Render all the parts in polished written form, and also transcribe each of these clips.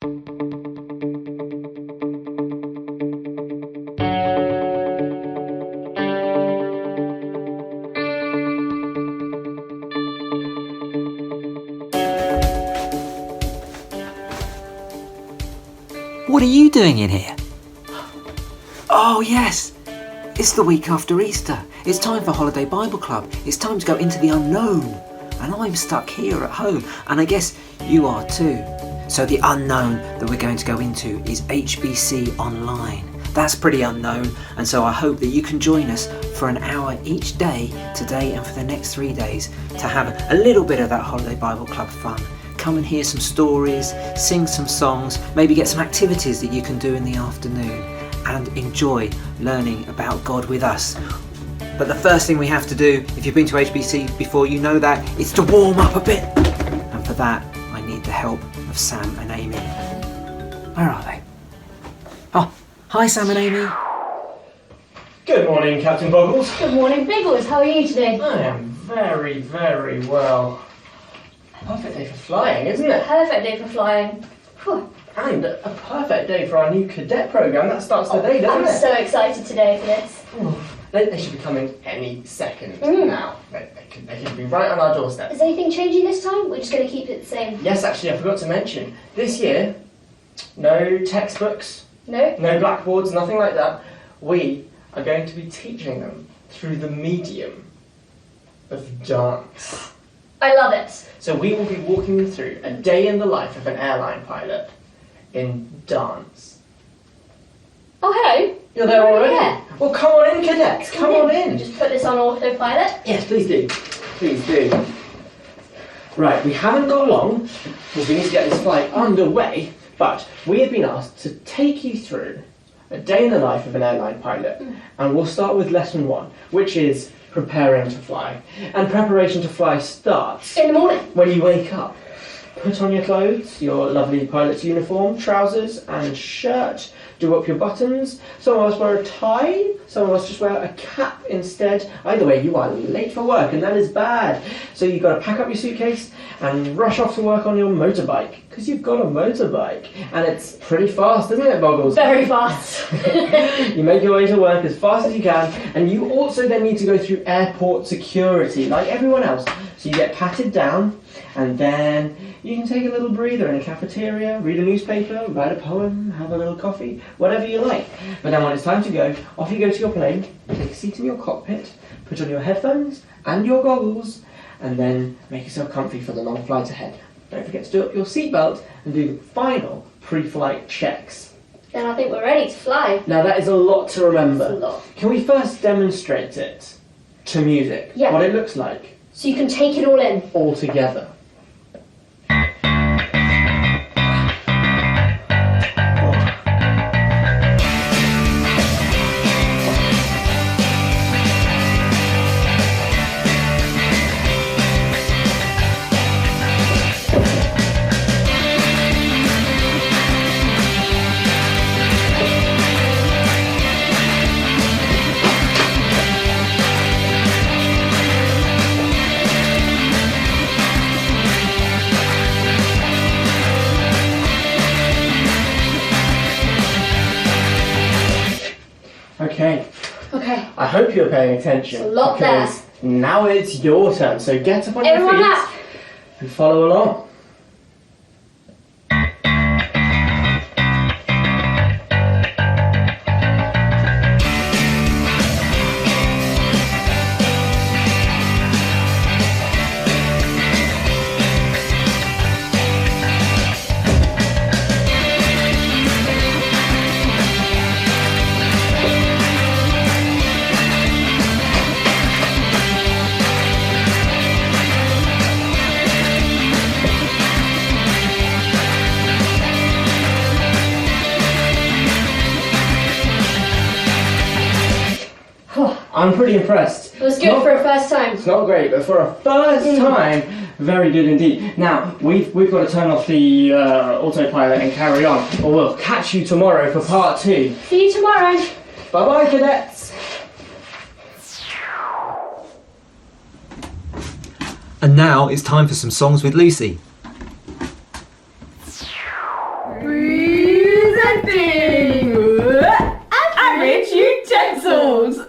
What are you doing in here? Oh yes, it's the week after Easter. It's time for Holiday Bible Club. It's time to go into the unknown. And I'm stuck here at home, and I guess you are too. So the unknown that we're going to go into is HBC Online. That's pretty unknown, and so I hope that you can join us for an hour each day, today and for the next 3 days, to have a little bit of that Holiday Bible Club fun. Come and hear some stories, sing some songs, maybe get some activities that you can do in the afternoon, and enjoy learning about God with us. But the first thing we have to do, if you've been to HBC before, you know that, is to warm up a bit. And for that, I need the help of Sam and Amy. Where are they? Oh, hi Sam and Amy. Good morning, Captain Boggles. Good morning, Biggles. How are you today? I am very, very well. Perfect day for flying, isn't it? Perfect day for flying. Whew. And a perfect day for our new cadet programme. That starts today, doesn't it? I'm so excited today for this. They should be coming any second now. They could be right on our doorstep. Is anything changing this time? We're just going to keep it the same. Yes, actually, I forgot to mention. This year, no textbooks, No? no blackboards, nothing like that. We are going to be teaching them through the medium of dance. I love it. So we will be walking them through a day in the life of an airline pilot in dance. Oh, hello. You're there already? Yeah. Well, come on in, cadets. Come on in. Just put this on autopilot. Yes, please do. Please do. Right, we haven't got long because we need to get this flight underway, but we have been asked to take you through a day in the life of an airline pilot. And we'll start with lesson 1, which is preparing to fly. And preparation to fly starts In the morning. when you wake up. Put on your clothes, your lovely pilot's uniform, trousers and shirt. Do up your buttons. Some of us wear a tie, some of us just wear a cap instead. Either way, you are late for work and that is bad. So you've got to pack up your suitcase and rush off to work on your motorbike. Because you've got a motorbike. And it's pretty fast, isn't it, Boggles? Very fast. You make your way to work as fast as you can, and you also then need to go through airport security, like everyone else. So you get patted down, and then you can take a little breather in a cafeteria, read a newspaper, write a poem, have a little coffee, whatever you like. But then when it's time to go, off you go to your plane, take a seat in your cockpit, put on your headphones and your goggles, and then make yourself comfy for the long flight ahead. Don't forget to do up your seatbelt and do the final pre-flight checks. Then I think we're ready to fly. Now that is a lot to remember. It's a lot. Can we first demonstrate it to music? Yeah. What it looks like So you can take it all in. all together. Okay. I hope you're paying attention. It's a lot because now it's your turn. So get up on Everyone your feet up. and follow along. I'm pretty impressed. It was good for a first time. It's not great, but for a first time, very good indeed. Now, we've got to turn off the autopilot and carry on, or we'll catch you tomorrow for part 2. See you tomorrow. Bye-bye, cadets. And now it's time for some songs with Lucy. Breathe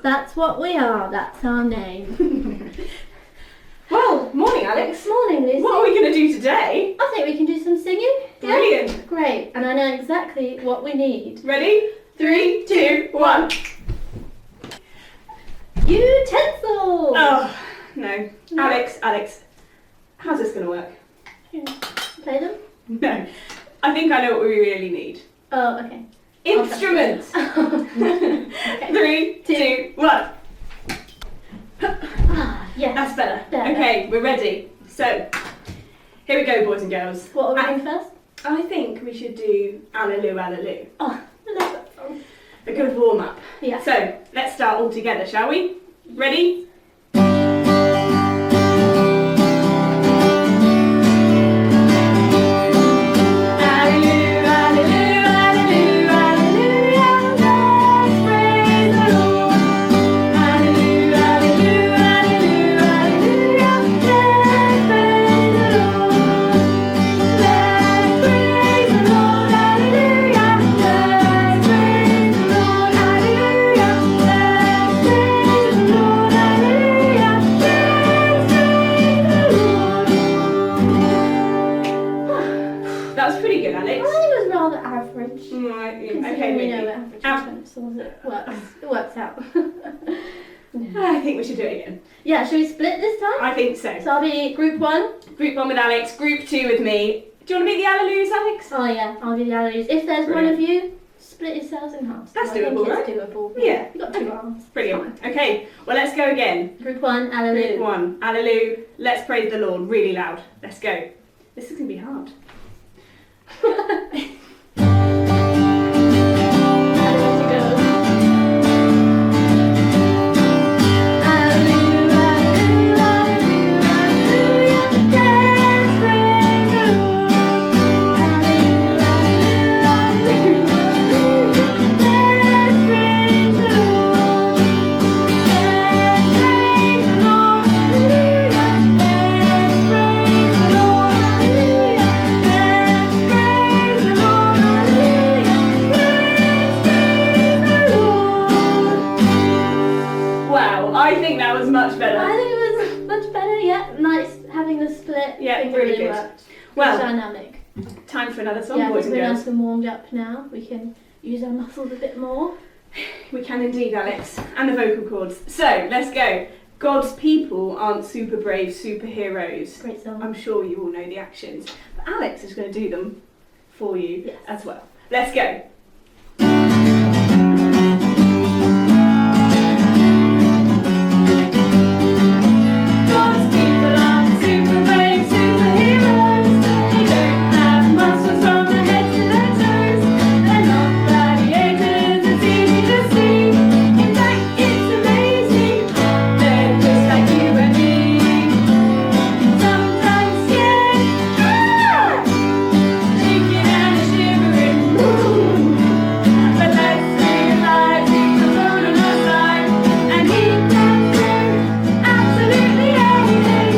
That's what we are. That's our name. Well, morning, Alex. Morning, Lucy. What are we going to do today? I think we can do some singing. Yeah? Brilliant. Great. And I know exactly what we need. Ready? 3, 2, 1. Utensils. Oh, no. Alex, how's this going to work? Play them. No. I think I know what we really need. Oh, okay. Instruments. Okay. 3, 2, 1. Yes. That's better. Better. Okay, we're ready. So, here we go, boys and girls. What are we doing first? I think we should do Alleluia, Alleluia. Oh, I love that song. A good warm up. Yeah. So, let's start all together, shall we? Ready? That was pretty good, I Alex. think it was rather average. Right, Considering okay, we know maybe. what average is, so it works out. I think we should do it again. Yeah, should we split this time? I think so. So I'll be group 1. Group 1 with Alex, group 2 with me. Do you want to be the Alleluias, Alex? Oh yeah, I'll be the alleluias. If there's one of you, split yourselves in half. That's I think doable, it's right? doable. Yeah. You've got 2 arms. Brilliant. Okay, well, let's go again. Group 1, Group alleluia. 1, Alleluia. Let's praise the Lord really loud. Let's go. This is going to be hard. Wow, I think that was much better. I think it was much better, yeah. Nice having the split. Yeah, I think it really good. worked. Well, dynamic. time for another song, Yeah, boys because and we're girls. nice and warmed up now. We can use our muscles a bit more. We can indeed, Alex. And the vocal cords. So, let's go. God's people aren't super brave superheroes. Great song. I'm sure you all know the actions. But Alex is going to do them for you Yes. as well. Let's go. God's people aren't super brave superheroes. They don't have muscles from their heads to their toes. They're not gladiators, it's easy to see. In fact, it's amazing. They're just like you and me. Sometimes scared, shaking and shivering. But let's realize he's the Lord on our side, and he can do absolutely anything.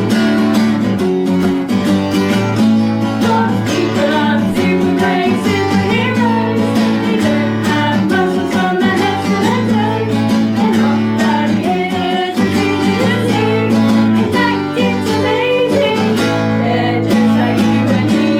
God's people aren't super brave superheroes. They don't have muscles from their heads to their toes. They're not gladiators, it's easy to see. In fact, it's amazing. They're just like you and me.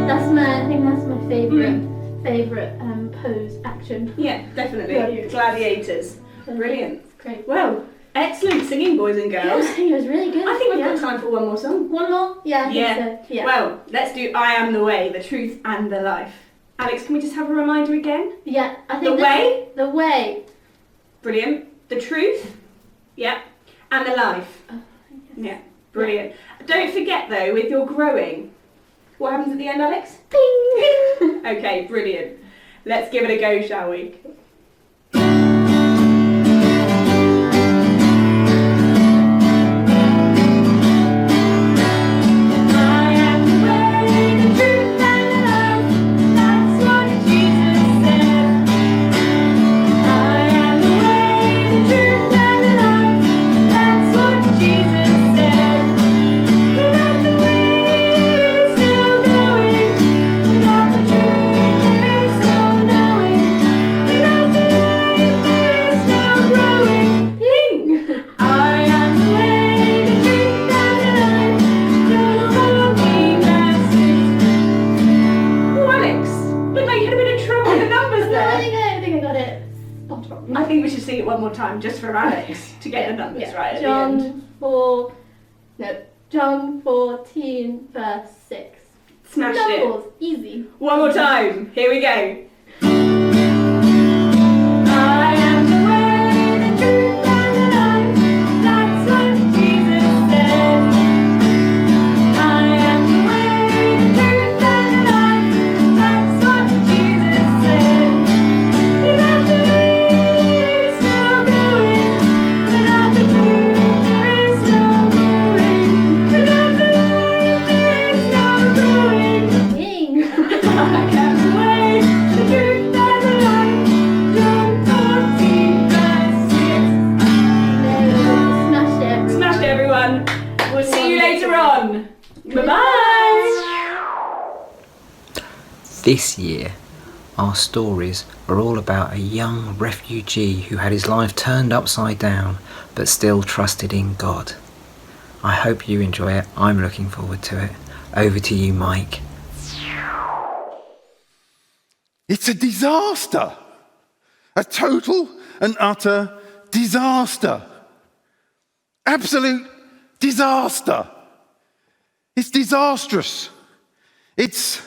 I think that's my favourite pose action. Yeah, definitely. Gladiators. Gladiators. Brilliant. Great. Well, excellent singing, boys and I girls. think it was really good. I think we've yeah. got time for one more song. One more? Yeah, I Yeah. think so. Yeah. Well, let's do I Am the Way, the Truth and the Life. Alex, can we just have a reminder again? yeah, I The think way, the way. brilliant. The truth, yeah, and the life. Oh, Yeah, brilliant. Don't forget though, with your growing, what happens at the end, Alex? Ping! Okay, brilliant. Let's give it a go, shall we? I am the way, the truth and the life. That's what Jesus said. I am the way, the truth and the life. That's what Jesus said. Without the way, it's still going. Without the truth, there is no knowing. Without down just for Alex to get the numbers right at the end. John 14 verse 6. Smashed it. Numbers, easy. One more time. Here we go. I am the way, the truth, and the life. That's what Jesus said. I am the way, the truth, and the life. That's what Jesus said. Without the way, there is no going. Without the truth, there is no going. Without the light, there is no going. Ding. I am the way, the truth, and the life. John 14, verse 6. Smashed it, everyone. Smashed it, everyone. We'll see you later on. Bye-bye. This year, our stories are all about a young refugee who had his life turned upside down but still trusted in God. I hope you enjoy it. I'm looking forward to it. Over to you, Mike. It's a disaster. A total and utter disaster. Absolute disaster. It's disastrous. It's...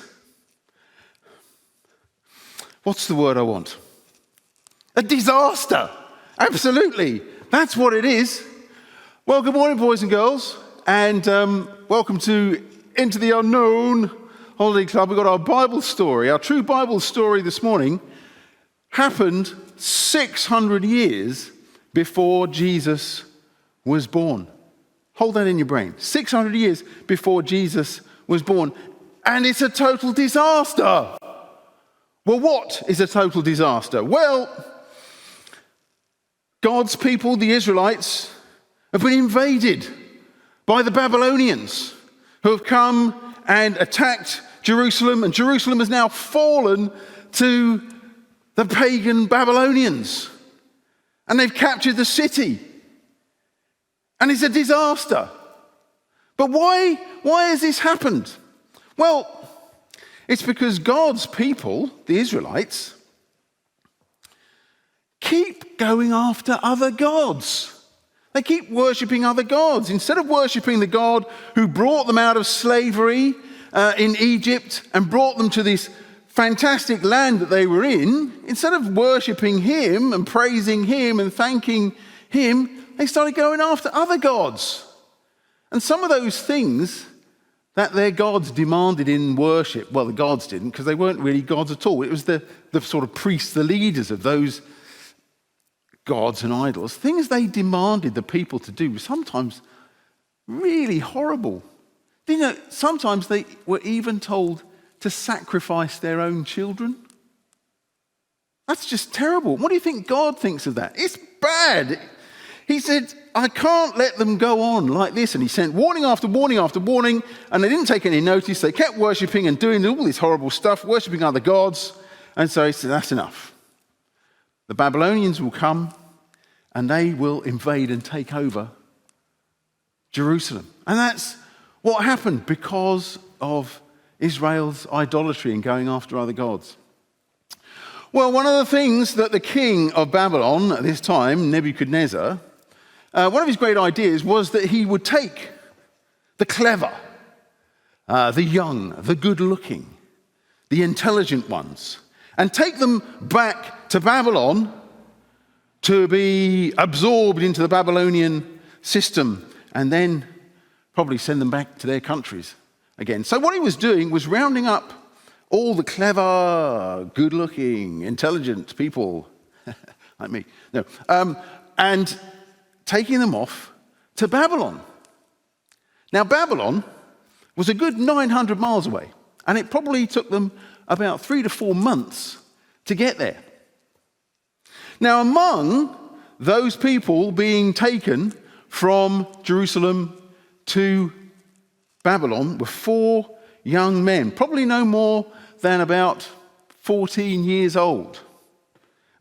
What's the word I want? A disaster. Absolutely. That's what it is. Well, good morning, boys and girls. And welcome to Into the Unknown Holiday Club. We've got our Bible story. Our true Bible story this morning happened 600 years before Jesus was born. Hold that in your brain. 600 years before Jesus was born. And it's a total disaster. Well, what is a total disaster? Well, God's people, the Israelites, have been invaded by the Babylonians who have come and attacked Jerusalem, and Jerusalem has now fallen to the pagan Babylonians. And they've captured the city. And it's a disaster. But why has this happened? Well, it's because God's people, the Israelites, keep going after other gods. They keep worshipping other gods. Instead of worshipping the God who brought them out of slavery in Egypt and brought them to this fantastic land that they were in, instead of worshipping him and praising him and thanking him, they started going after other gods. And some of those things that their gods demanded in worship, well, the gods didn't, because they weren't really gods at all. It was the sort of priests, the leaders of those gods and idols. Things they demanded the people to do were sometimes really horrible. You know, sometimes they were even told to sacrifice their own children. That's just terrible. What do you think God thinks of that? It's bad. He said, I can't let them go on like this. And he sent warning after warning after warning, and they didn't take any notice. They kept worshipping and doing all this horrible stuff, worshipping other gods. And so he said, that's enough. The Babylonians will come, and they will invade and take over Jerusalem. And that's what happened because of Israel's idolatry and going after other gods. Well, one of the things that the king of Babylon at this time, Nebuchadnezzar, one of his great ideas was that he would take the clever, the young, the good-looking, the intelligent ones, and take them back to Babylon to be absorbed into the Babylonian system, and then probably send them back to their countries again. So what he was doing was rounding up all the clever, good-looking, intelligent people, like me, and taking them off to Babylon. Now, Babylon was a good 900 miles away, and it probably took them about 3 to 4 months to get there. Now, among those people being taken from Jerusalem to Babylon were 4 young men, probably no more than about 14 years old.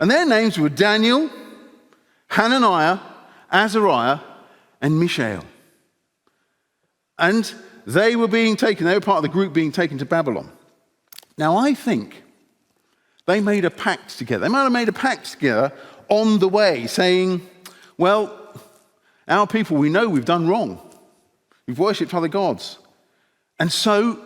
And their names were Daniel, Hananiah, Azariah, and Mishael. And they were part of the group being taken to Babylon. Now, I think they made a pact together. They might have made a pact together on the way, saying, Well, our people, we know we've done wrong. We've worshipped other gods. And so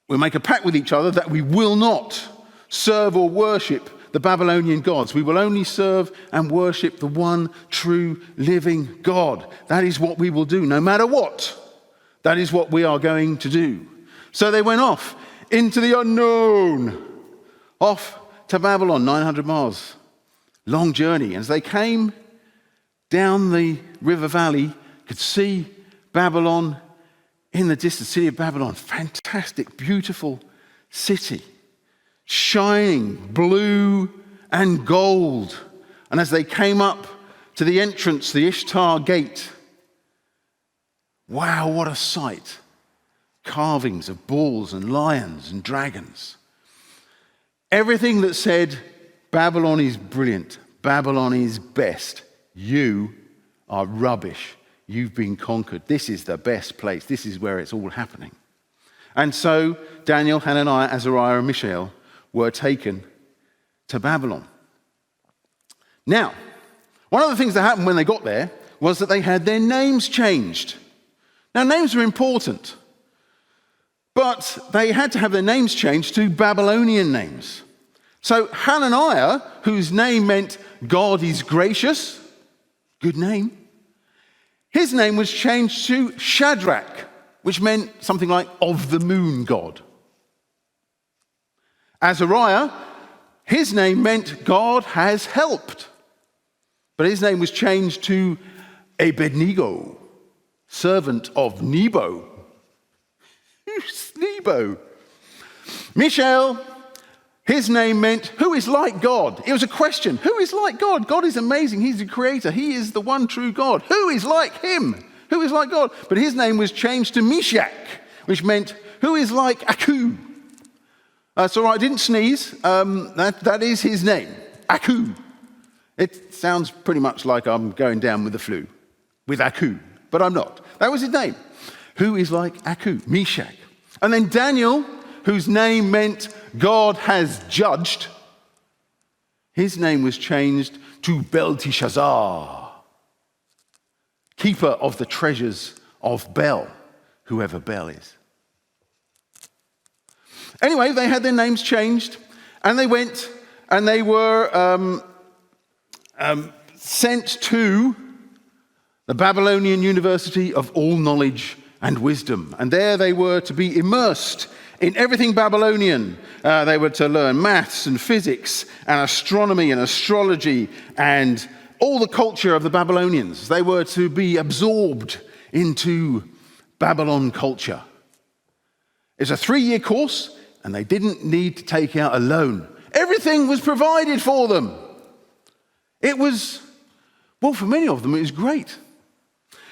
we make a pact with each other that we will not serve or worship the Babylonian gods. We will only serve and worship the one true living God. That is what we will do, no matter what. That is what we are going to do. So they went off into the unknown, off to Babylon, 900 miles. Long journey. As they came down the river valley, could see Babylon in the distance, city of Babylon. Fantastic, beautiful city, shining blue and gold. And as they came up to the entrance, the Ishtar gate, wow, what a sight. Carvings of bulls and lions and dragons. Everything that said, Babylon is brilliant, Babylon is best, you are rubbish, you've been conquered, this is the best place, this is where it's all happening. And so Daniel, Hananiah, Azariah, and Mishael were taken to Babylon. Now, one of the things that happened when they got there was that they had their names changed. Now, names are important, but they had to have their names changed to Babylonian names. So Hananiah, whose name meant God is gracious, good name, his name was changed to Shadrach, which meant something like of the moon god. Azariah, his name meant God has helped, but his name was changed to Abednego, servant of Nebo. Who's Nebo? Mishael, his name meant who is like God. It was a question. Who is like God? God is amazing. He's the creator. He is the one true God. Who is like him? Who is like God? But his name was changed to Meshach, which meant who is like Aku. That's all right. I didn't sneeze. That is his name, Aku. It sounds pretty much like I'm going down with the flu, with Aku, but I'm not. That was his name. Who is like Aku? Meshach. And then Daniel, whose name meant God has judged, his name was changed to Belteshazzar, keeper of the treasures of Bel, whoever Bel is. Anyway, they had their names changed, and they went and they were sent to the Babylonian University of All Knowledge and Wisdom. And there they were to be immersed in everything Babylonian. They were to learn maths and physics and astronomy and astrology and all the culture of the Babylonians. They were to be absorbed into Babylon culture. It's a 3-year course, and they didn't need to take out a loan. Everything was provided for them. It was, well, for many of them, it was great.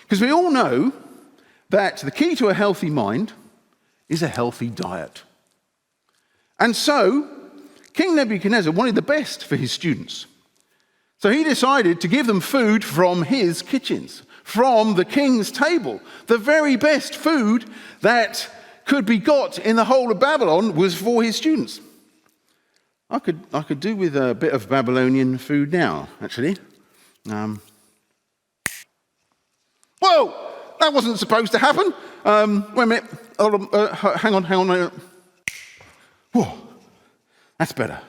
Because we all know that the key to a healthy mind is a healthy diet. And so, King Nebuchadnezzar wanted the best for his students. So he decided to give them food from his kitchens, from the king's table. The very best food that could be got in the whole of Babylon was for his students. I could do with a bit of Babylonian food now, actually. Whoa! That wasn't supposed to happen. Wait a minute. Hang on. Whoa, that's better.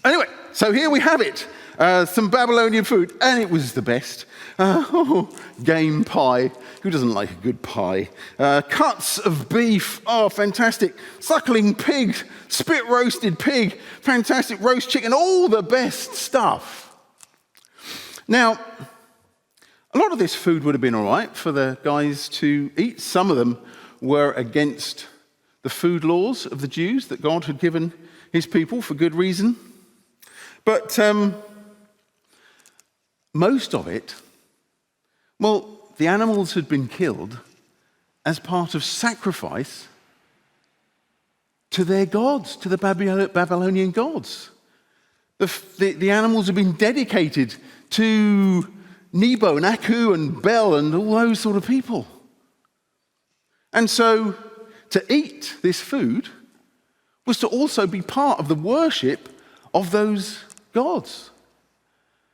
Anyway, so here we have it. Some Babylonian food, and it was the best. Game pie. Who doesn't like a good pie? Cuts of beef. Oh, fantastic. Suckling pig, spit roasted pig, fantastic roast chicken, all the best stuff. Now, a lot of this food would have been all right for the guys to eat. Some of them were against the food laws of the Jews that God had given his people for good reason. But most of it, well, the animals had been killed as part of sacrifice to their gods, to the Babylonian gods. The animals had been dedicated to Nebo and Aku and Bel and all those sort of people. And so to eat this food was to also be part of the worship of those gods.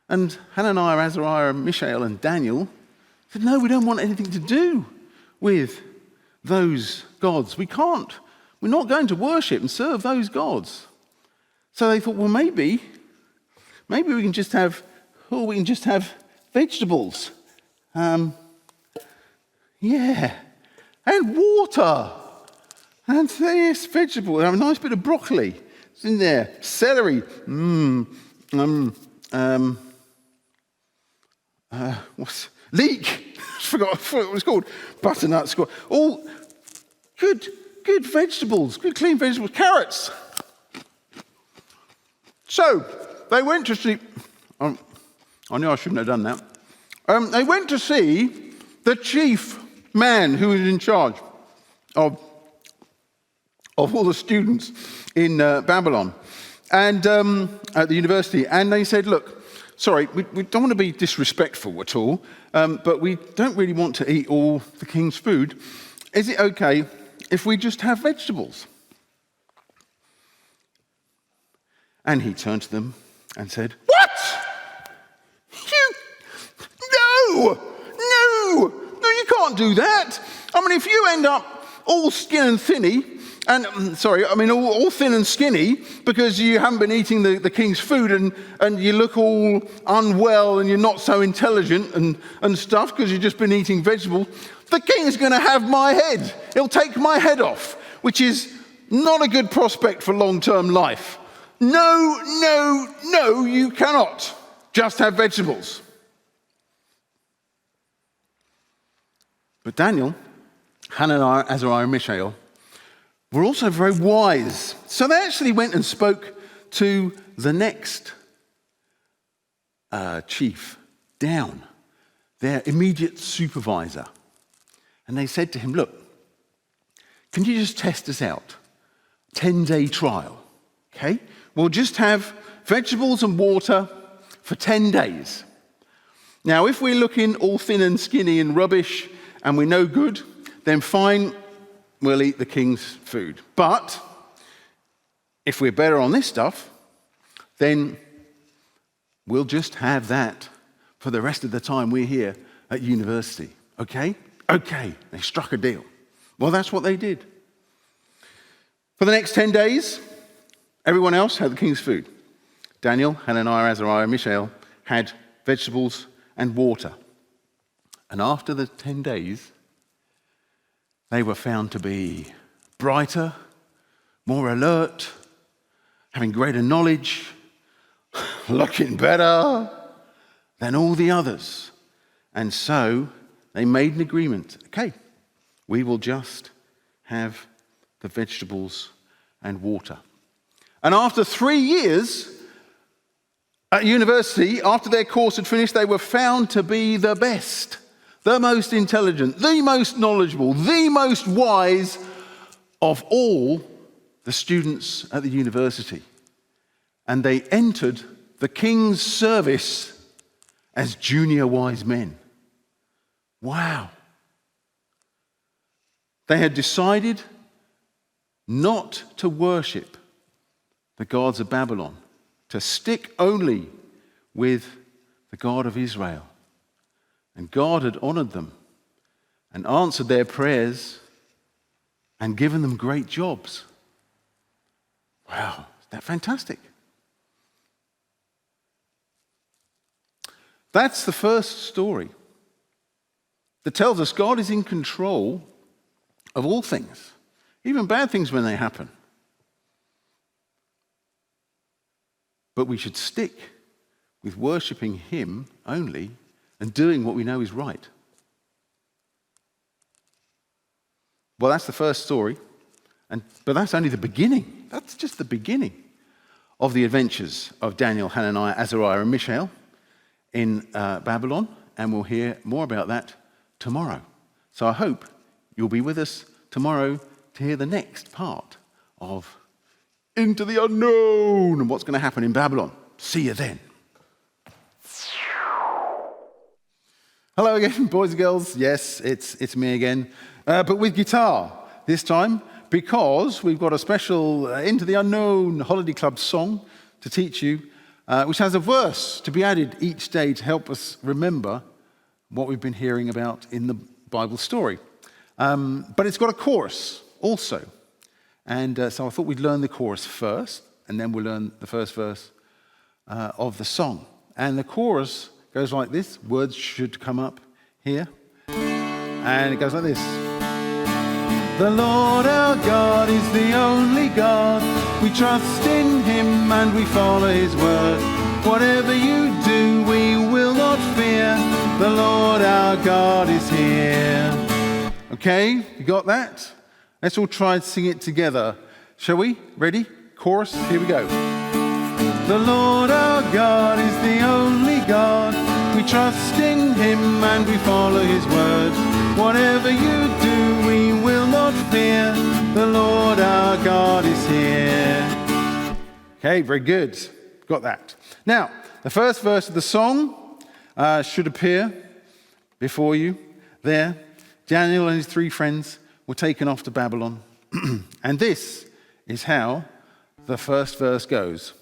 And Hananiah, Azariah, Mishael, and Daniel said, no, we don't want anything to do with those gods. We can't. We're not going to worship and serve those gods. So they thought, well, maybe we can just have vegetables. Yeah. And water. And this vegetable. And a nice bit of broccoli. It's in there. Celery. Leek. I forgot what it's called. Butternut squash. All good vegetables. Good clean vegetables. Carrots. So they went to see. I knew I shouldn't have done that. They went to see the chief man who was in charge of all the students in Babylon and at the university. And they said, look, sorry, we don't want to be disrespectful at all, but we don't really want to eat all the king's food. Is it okay if we just have vegetables? And he turned to them and said, what? No, you can't do that. I mean, if you end up all skin and thinny, all thin and skinny because you haven't been eating the king's food and you look all unwell and you're not so intelligent and stuff because you've just been eating vegetables, the king's going to have my head. He'll take my head off, which is not a good prospect for long-term life. No, you cannot just have vegetables. But Daniel, Hananiah, Azariah, and Mishael were also very wise. So they actually went and spoke to the next chief down, their immediate supervisor. And they said to him, look, can you just test us out? 10-day trial, okay? We'll just have vegetables and water for 10 days. Now, if we're looking all thin and skinny and rubbish and we're no good, then fine, we'll eat the king's food. But if we're better on this stuff, then we'll just have that for the rest of the time we're here at university. Okay? Okay. They struck a deal. Well, that's what they did. For the next 10 days, everyone else had the king's food. Daniel, Hananiah, Azariah, Mishael had vegetables and water. And after the 10 days, they were found to be brighter, more alert, having greater knowledge, looking better than all the others. And so they made an agreement. Okay, we will just have the vegetables and water. And after 3 years at university, after their course had finished, they were found to be the best, the most intelligent, the most knowledgeable, the most wise of all the students at the university. And they entered the king's service as junior wise men. Wow. They had decided not to worship the gods of Babylon, to stick only with the God of Israel. And God had honored them and answered their prayers and given them great jobs. Wow, isn't that fantastic? That's the first story that tells us God is in control of all things, even bad things when they happen. But we should stick with worshipping Him only and doing what we know is right. Well, that's the first story, but that's only the beginning. That's just the beginning of the adventures of Daniel, Hananiah, Azariah, and Mishael in Babylon, and we'll hear more about that tomorrow. So I hope you'll be with us tomorrow to hear the next part of Into the Unknown and what's going to happen in Babylon. See you then. Hello again, boys and girls. Yes, it's me again, but with guitar this time, because we've got a special Into the Unknown Holiday Club song to teach you which has a verse to be added each day to help us remember what we've been hearing about in the Bible story. But it's got a chorus also. And so I thought we'd learn the chorus first, and then we'll learn the first verse of the song. And the chorus goes like this. Words should come up here. And it goes like this. The Lord our God is the only God. We trust in him and we follow his word. Whatever you do, we will not fear. The Lord our God is here. Okay, you got that? Let's all try and sing it together. Shall we? Ready? Chorus, here we go. The Lord our God is the only God. We trust in him and we follow his word. Whatever you do, we will not fear. The Lord our God is here. Okay, very good. Got that. Now, the first verse of the song should appear before you there. Daniel and his 3 friends were taken off to Babylon. And this is how the first verse goes.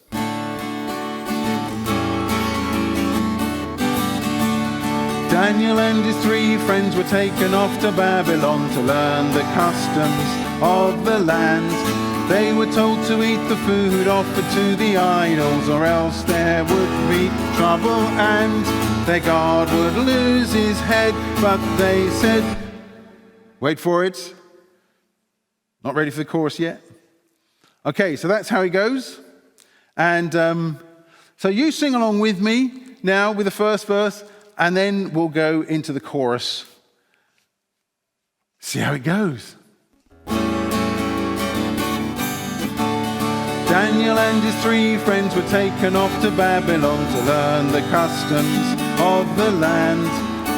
Daniel and his 3 friends were taken off to Babylon to learn the customs of the land. They were told to eat the food offered to the idols, or else there would be trouble and their God would lose his head. But they said, wait for it. Not ready for the chorus yet? Okay, so that's how it goes. And so you sing along with me now with the first verse, and then we'll go into the chorus. See how it goes. Daniel and his 3 friends were taken off to Babylon to learn the customs of the land.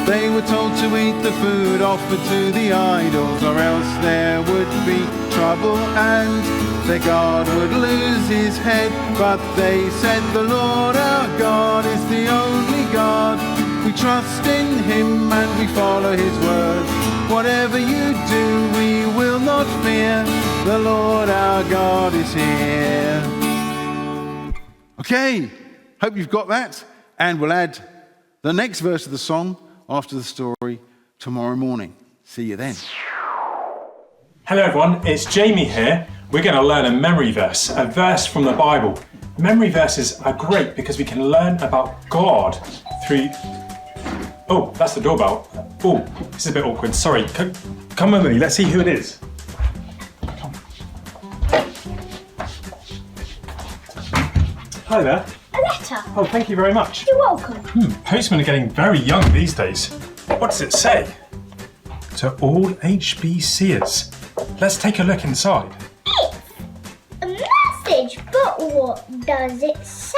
They were told to eat the food offered to the idols, or else there would be trouble and their God would lose his head. But they said, the Lord our God is the only God. We trust in him and we follow his word. Whatever you do, we will not fear. The Lord our God is here. Okay, hope you've got that. And we'll add the next verse of the song after the story tomorrow morning. See you then. Hello everyone, it's Jamie here. We're going to learn a memory verse, a verse from the Bible. Memory verses are great because we can learn about God through... Oh, that's the doorbell. Oh, this is a bit awkward. Sorry. Come with me. Let's see who it is. Hi there. A letter. Oh, thank you very much. You're welcome. Postmen are getting very young these days. What does it say? To all HBCers. Let's take a look inside. It's a message, but what does it say?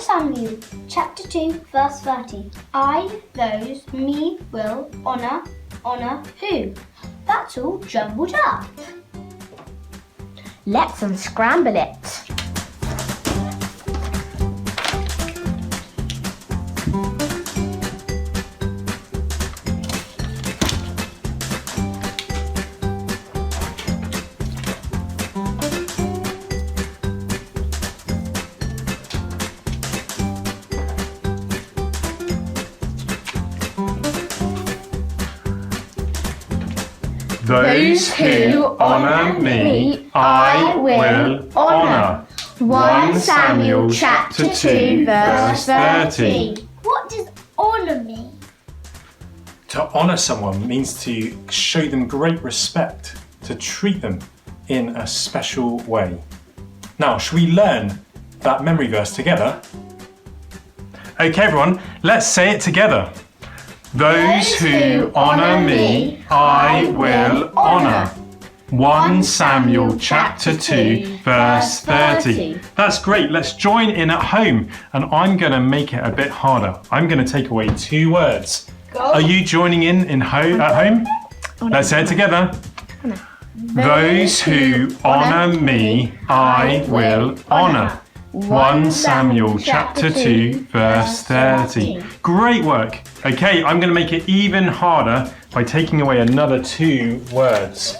Samuel, chapter 2, verse 30. I, those, me, will, honour who? That's all jumbled up. Let's unscramble it. Those who honour me, I will honour. 1 Samuel chapter 2 verse 30. What does honour mean? To honour someone means to show them great respect, to treat them in a special way. Now, shall we learn that memory verse together? Okay everyone, let's say it together. Those who honour me, I will honour. 1 Samuel chapter 2 verse 30. That's great. Let's join in at home, and I'm going to make it a bit harder. I'm going to take away 2 words. Are you joining in at home? Let's say it together. Those who honour me, I will honour. 1 Samuel chapter 2 verse 30. Great work. Okay, I'm going to make it even harder by taking away another 2 words.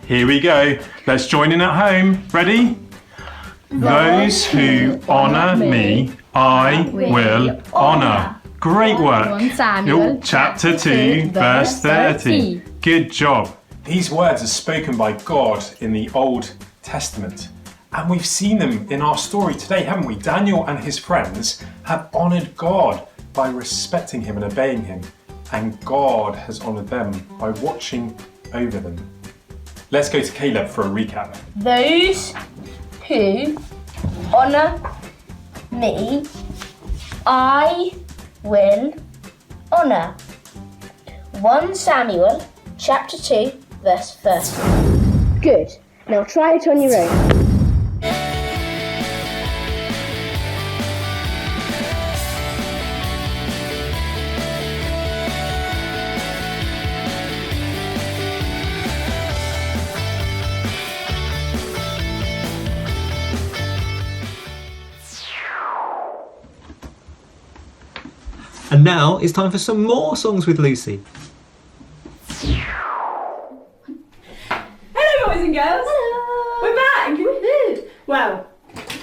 Here we go. Let's join in at home. Ready? Those who honour me, I will honour. Great work. 1 Samuel chapter 2 verse 30. Good job. These words are spoken by God in the Old Testament. And we've seen them in our story today, haven't we? Daniel and his friends have honoured God by respecting him and obeying him. And God has honoured them by watching over them. Let's go to Caleb for a recap. Those who honour me, I will honour. 1 Samuel chapter 2 verse 30. Good. Now try it on your own. And now it's time for some more songs with Lucy. Hello, boys and girls. Hello. We're back. Woohoo. Well,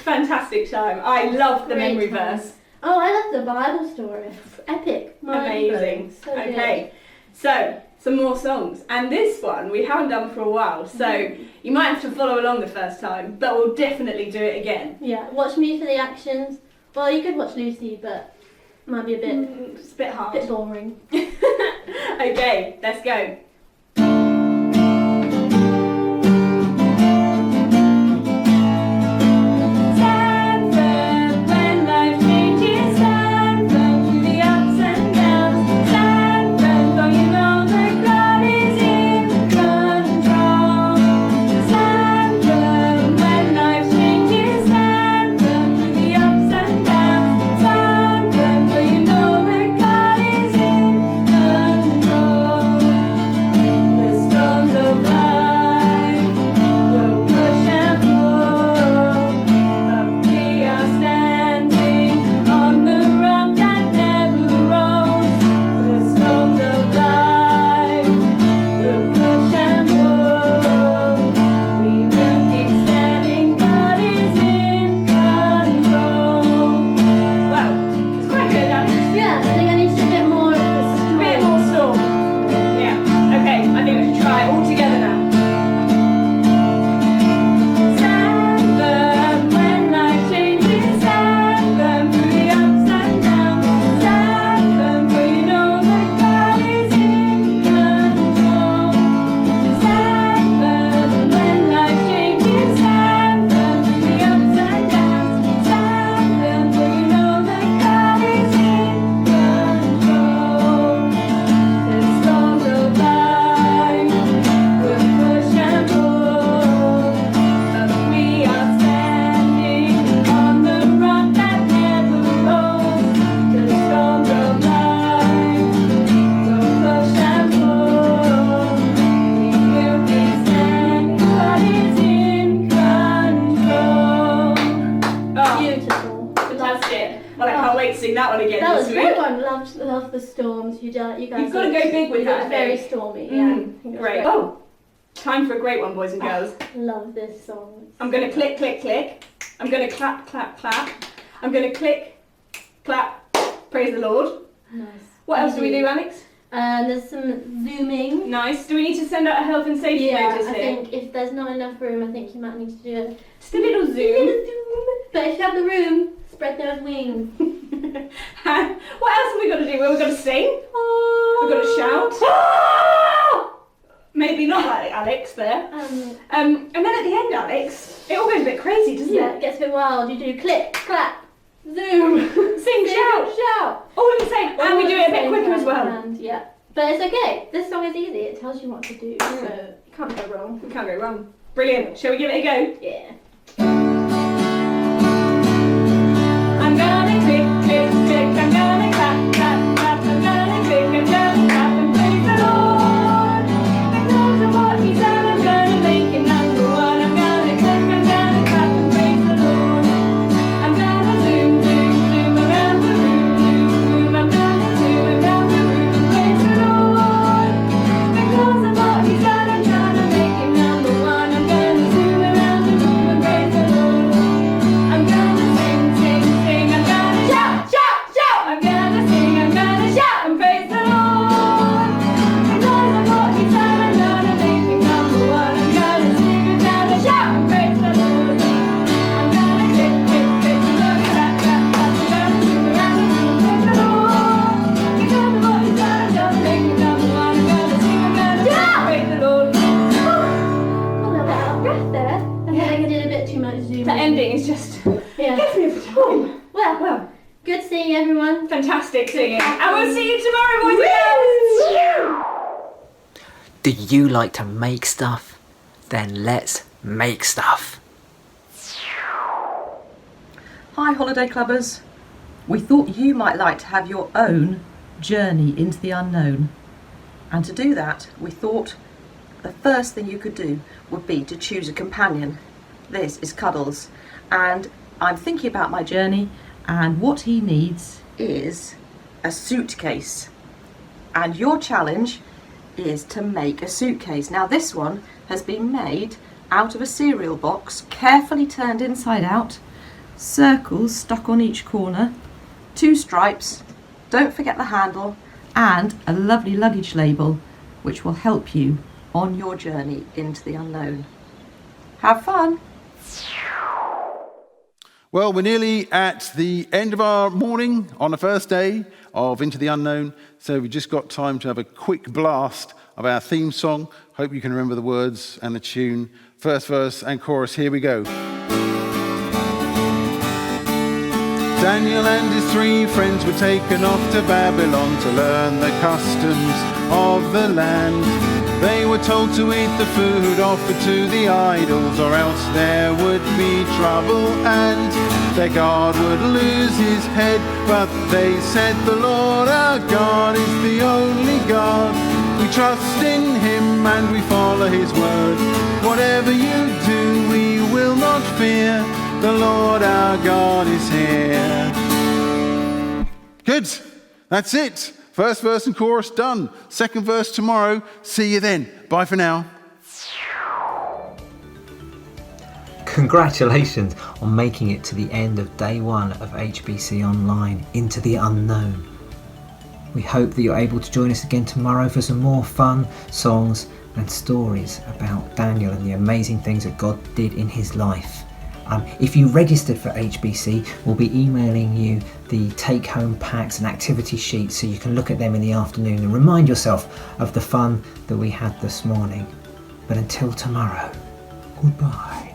fantastic time. I love the Great memory time. verse. Oh, I love the Bible story. Epic. Amazing. So good. Okay, so some more songs. And this one we haven't done for a while, so you might have to follow along the first time, but we'll definitely do it again. Yeah, watch me for the actions. Well, you could watch Lucy, but might be a bit, It's a bit hard. bit boring. Okay, let's go. Stand firm when life changes. Stand firm through the ups and downs. Stand firm though you know that God is in control. Stand firm when life changes. Stand firm through the ups and downs. Stand firm though you know that God is in control. The storms of life will push and pull, but we are standing on the rock that never rolls. The storms of life will push and pull, we will keep standing. God is in control. Wow, it's quite good, Alex. Yeah, I think I need to do a bit more of this. A bit more storm. Yeah. Okay, I think we should try it all together now. Stand firm when life changes. Stand firm through the ups and downs. Stand firm for you know that God is in control. Stand firm when life changes. Stand firm through the ups and downs. Stand firm for you know that God is in control. The storms of life will push and pull, but we are standing on the rock that never rolls. The storms of life will push and pull, we will be standing. God is in control. Oh, Beautiful. fantastic! Well, I can't wait to sing that one again That was this a great week. one. Love the storms. You guys. You've got to go big with it that, was I very think. stormy. Yeah. I think it was Great. Oh, time for a great one, boys and girls. Love this song. I'm going to click, click, click. I'm going to clap, clap, clap. I'm going to click, clap, praise the Lord. Nice. What else do we do, Alex? There's some zooming. Nice. Do we need to send out a health and safety Yeah, notice I here? think if there's not enough room, I think you might need to do it. Just a little zoom. But if you have the room, spread those wings. What else have we got to do? Well, we've got to sing. We've got to shout. Maybe not like Alex there. And then at the end, Alex, it all goes a bit crazy, doesn't Yeah, it? it gets a bit wild. You do click, clap, zoom, Sing, shout. shout. All in the same. And we do it a bit quicker as well. And, yeah. But it's okay. This song is easy. It tells you what to do, so you can't go wrong. We can't go wrong. Brilliant. Shall we give it a go? Yeah. I'm gonna click, click, click. I'm gonna clap, clap, clap. I'm gonna click, I'm gonna clap and praise the Lord. brilliant time. Well, good seeing everyone. Fantastic singing. And we'll see you tomorrow, boys and girls. Do you like to make stuff? Then let's make stuff. Hi Holiday Clubbers. We thought you might like to have your own journey into the unknown. And to do that, we thought the first thing you could do would be to choose a companion. This is Cuddles, and I'm thinking about my journey, and what he needs is a suitcase. And your challenge is to make a suitcase. Now this one has been made out of a cereal box, carefully turned inside out, circles stuck on each corner, 2 stripes, don't forget the handle, and a lovely luggage label which will help you on your journey into the unknown. Have fun! Well, we're nearly at the end of our morning on the first day of Into the Unknown, so we've just got time to have a quick blast of our theme song. Hope you can remember the words and the tune. First verse and chorus, here we go. Daniel and his 3 friends were taken off to Babylon to learn the customs of the land. They were told to eat the food offered to the idols, or else there would be trouble and their God would lose his head. But they said, the Lord our God is the only God. We trust in him and we follow his word. Whatever you do, we will not fear. The Lord our God is here. Good. That's it. First verse and chorus done. Second verse tomorrow. See you then. Bye for now. Congratulations on making it to the end of day 1 of HBC Online, Into the Unknown. We hope that you're able to join us again tomorrow for some more fun, songs and stories about Daniel and the amazing things that God did in his life. If you registered for HBC, we'll be emailing you the take-home packs and activity sheets so you can look at them in the afternoon and remind yourself of the fun that we had this morning. But until tomorrow, goodbye.